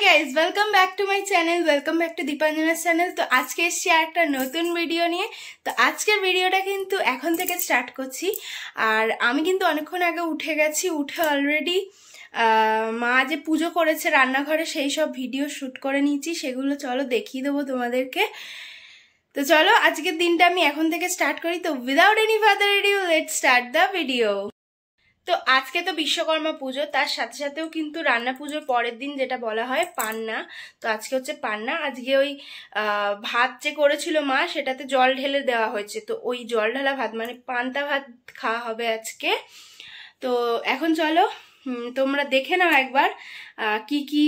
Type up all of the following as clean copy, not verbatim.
Guys, welcome back to my channel, welcome back to Dipanjana's channel. তো আজকে এসছি আর একটা নতুন ভিডিও নিয়ে। তো আজকের ভিডিওটা কিন্তু এখন থেকে স্টার্ট করছি। আর আমি কিন্তু অনেকক্ষণ আগে উঠে গেছি, উঠে অলরেডি মা যে পুজো করেছে রান্নাঘরে সেই সব ভিডিও শ্যুট করে নিয়েছি, সেগুলো চলো দেখিয়ে দেবো তোমাদেরকে। তো চলো আজকের দিনটা আমি এখন থেকে স্টার্ট করি। তো without any further edu let's start the video. তো আজকে তো বিশ্বকর্মা পুজো, তার সাথে সাথেও কিন্তু রান্না পুজোর পরের দিন যেটা বলা হয় পান্না। তো আজকে হচ্ছে পান্না। আজকে ওই ভাত যে করেছিল মা সেটাতে জল ঢেলে দেওয়া হয়েছে, তো ওই জল ঢালা ভাত মানে পান্তা ভাত খাওয়া হবে আজকে। তো এখন চলো তোমরা দেখে নাও একবার কি কি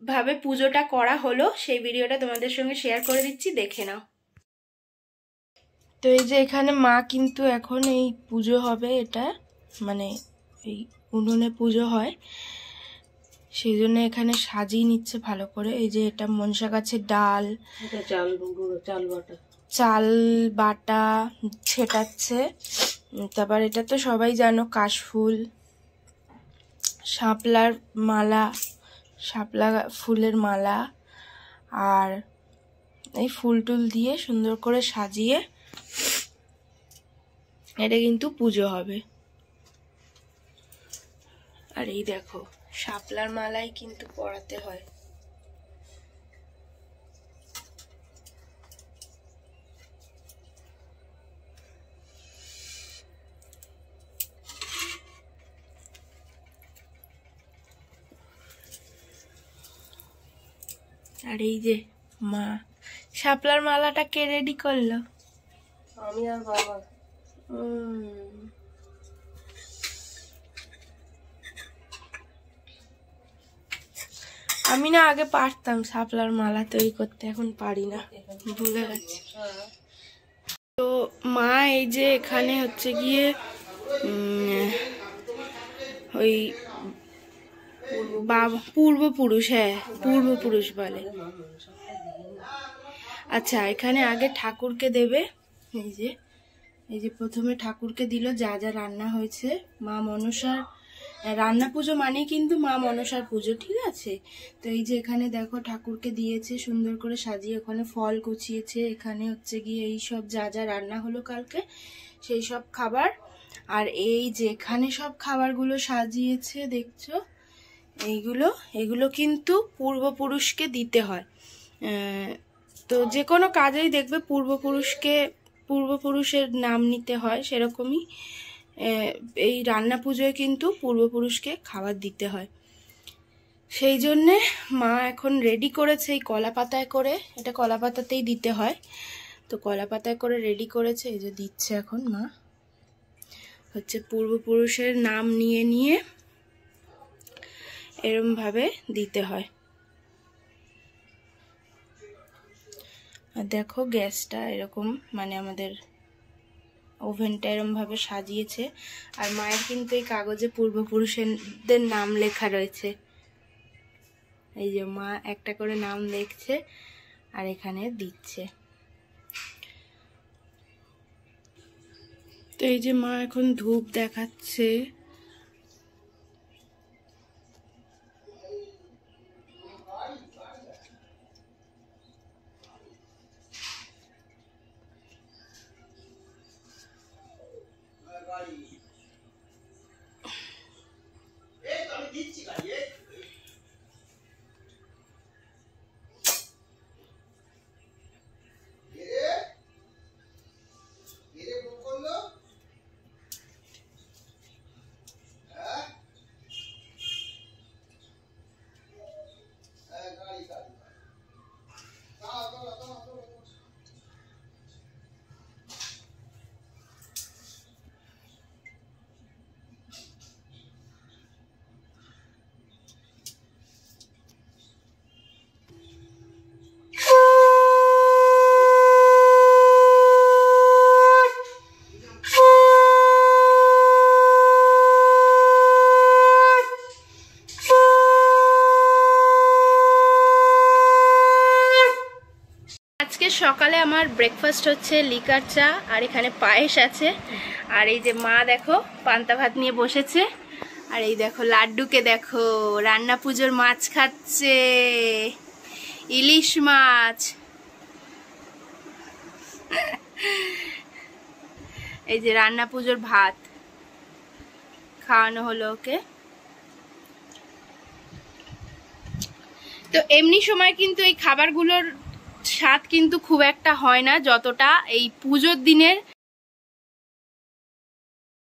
ভাবে পুজোটা করা হলো, সেই ভিডিওটা তোমাদের সঙ্গে শেয়ার করে দিচ্ছি, দেখে নাও। তো এই যে এখানে মা কিন্তু এখন এই পুজো হবে, এটা মানে এই উনুনে পুজো হয়, সেই জন্য এখানে সাজিয়ে নিচ্ছে ভালো করে। এই যে এটা মনসা গাছের ডাল, চাল বাটা ছেটাচ্ছে। তারপর এটা তো সবাই জানো কাশফুল, শাপলার মালা, শাপলা ফুলের মালা, আর এই ফুল টুল দিয়ে সুন্দর করে সাজিয়ে এটা কিন্তু পুজো হবে। আর এই দেখো শাপলার মালাই কিন্তু পরাতে হয়। আর এই যে মা শাপলার মালাটা কে রেডি করলো? আমি আর বাবা। আমি না আগে পারতাম শাপলার মালা তৈরি করতে, এখন পারি না, ভুলে গেছি। তো মা এই যে এখানে হচ্ছে গিয়ে ওই বাবা পূর্বপুরুষ, হ্যাঁ পূর্বপুরুষ বলে। আচ্ছা এখানে আগে ঠাকুরকে দেবে। এই যে প্রথমে ঠাকুরকে দিল যা যা রান্না হয়েছে। মা মনসার রান্না পুজো মানে কিন্তু মা মনসার পুজো, ঠিক আছে? তো এই যে এখানে দেখো ঠাকুরকে দিয়েছে সুন্দর করে সাজিয়ে, ওখানে ফল কুচিয়েছে, এখানে হচ্ছে গিয়ে এই সব যা যা রান্না হলো কালকে সেই সব খাবার। আর এই যে এখানে সব খাবারগুলো সাজিয়েছে দেখছো, এইগুলো কিন্তু পূর্বপুরুষকে দিতে হয়। তো যে কোনো কাজেই দেখবে পূর্বপুরুষের নাম নিতে হয়, সেরকমই এই রান্না পুজোয় কিন্তু পূর্বপুরুষকে খাবার দিতে হয়। সেই জন্যে মা এখন রেডি করেছে এই কলা পাতায় করে, এটা কলা পাতাতেই দিতে হয়, তো কলা পাতায় করে রেডি করেছে। এই যে দিচ্ছে এখন মা, হচ্ছে পূর্বপুরুষের নাম নিয়ে নিয়ে এরম ভাবে দিতে হয়। আর দেখো গ্যাসটা এরকম মানে আমাদের ওভেনটা এরম ভাবে সাজিয়েছে। আর মায়ের কিন্তু এই কাগজে পূর্বপুরুষদের নাম লেখা রয়েছে। এই যে মা একটা করে নাম লিখছে আর এখানে দিচ্ছে। তো এই যে মা এখন ধূপ দেখাচ্ছে। সকালে আমার ব্রেকফাস্ট হচ্ছে লিকার চা, আর এখানে পায়েস আছে। আর এই যে মা দেখো পান্তা ভাত নিয়ে বসেছে, আর এই দেখো লাড্ডুকে দেখো, রান্না পুজোর মাছ খাচ্ছে, ইলিশ মাছ। এই যে রান্না পুজোর ভাত খাওয়ানো হলো ওকে। তো এমনি সময় কিন্তু এই খাবারগুলোর স্বাদ কিন্তু খুব একটা হয় না যতটা এই পুজোর দিনের।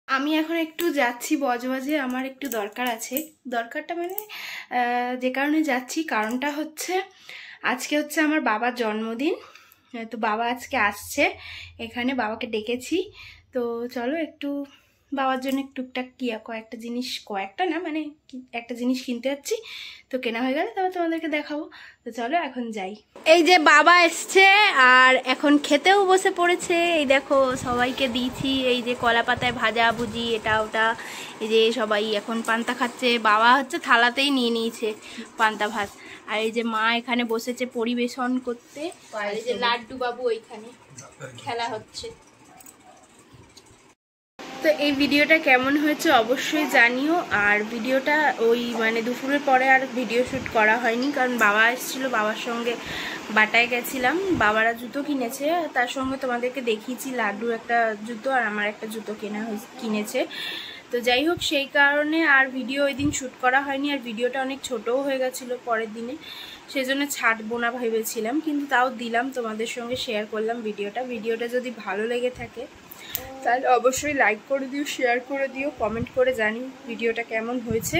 আমি এখন একটু যাচ্ছি বজবজে, আমার একটু দরকার আছে। দরকারটা মানে যে কারণে যাচ্ছি, কারণটা হচ্ছে আজকে হচ্ছে আমার বাবার জন্মদিন। তো বাবা আজকে আসছে এখানে, বাবাকে ডেকেছি। তো চলো একটু বাবার জন্য টুকটাক কয়েকটা জিনিস, কয়েকটা না মানে একটা জিনিস কিনতে যাচ্ছি। তো কেনা হয়ে গেলে তবে তোমাদেরকে দেখাবো। তো চলো এখন যাই। এই যে বাবা এসছে আর এখন খেতেও বসে পড়েছে। এই দেখো সবাইকে দিয়েছি এই যে কলা পাতায় ভাজা ভুজি এটা ওটা। এই যে সবাই এখন পান্তা খাচ্ছে, বাবা হচ্ছে থালাতেই নিয়ে নিয়েছে পান্তা ভাত। আর এই যে মা এখানে বসেছে পরিবেশন করতে। আর এই যে লাড্ডু বাবু ওইখানে খেলা হচ্ছে। তো এই ভিডিওটা কেমন হয়েছে অবশ্যই জানিও। আর ভিডিওটা ওই মানে দুপুরের পরে আর ভিডিও শ্যুট করা হয়নি, কারণ বাবা এসেছিলো, বাবার সঙ্গে বাটায় গেছিলাম। বাবারা জুতো কিনেছে, তার সঙ্গে তোমাদেরকে দেখিয়েছি লাড্ডুর একটা জুতো আর আমার একটা জুতো কিনেছে। তো যাই হোক, সেই কারণে আর ভিডিও ওই দিন শ্যুট করা হয়নি। আর ভিডিওটা অনেক ছোটও হয়ে গেছিলো পরের দিনে, সেই জন্য ছাড়বো না ভেবেছিলাম, কিন্তু তাও দিলাম, তোমাদের সঙ্গে শেয়ার করলাম ভিডিওটা যদি ভালো লেগে থাকে তাহলে অবশ্যই লাইক করে দিও, শেয়ার করে দিও, কমেন্ট করে জানি ভিডিওটা কেমন হয়েছে।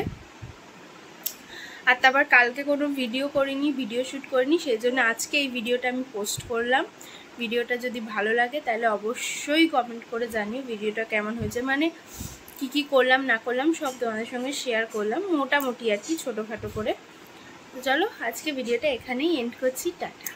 আর তারপর কালকে কোনো ভিডিও করিনি, ভিডিও শ্যুট করিনি, সেই জন্য আজকে এই ভিডিওটা আমি পোস্ট করলাম। ভিডিওটা যদি ভালো লাগে তাহলে অবশ্যই কমেন্ট করে জানিও ভিডিওটা কেমন হয়েছে, মানে কি করলাম না করলাম সব তোমাদের সঙ্গে শেয়ার করলাম, মোটামুটি আর কি ছোটোখাটো করে। তো চলো আজকে ভিডিওটা এখানেই এন্ড করছি, টাটা।